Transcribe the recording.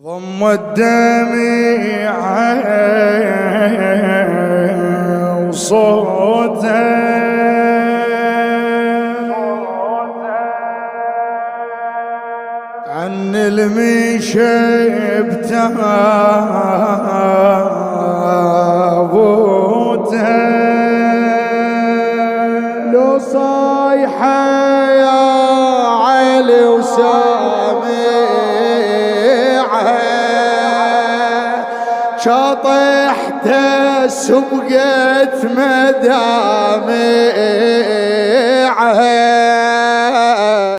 ضم الدمع وصوته عن المشيب تابوته لو صايحه يا علي وسامعها شطحت سبقت مدامعها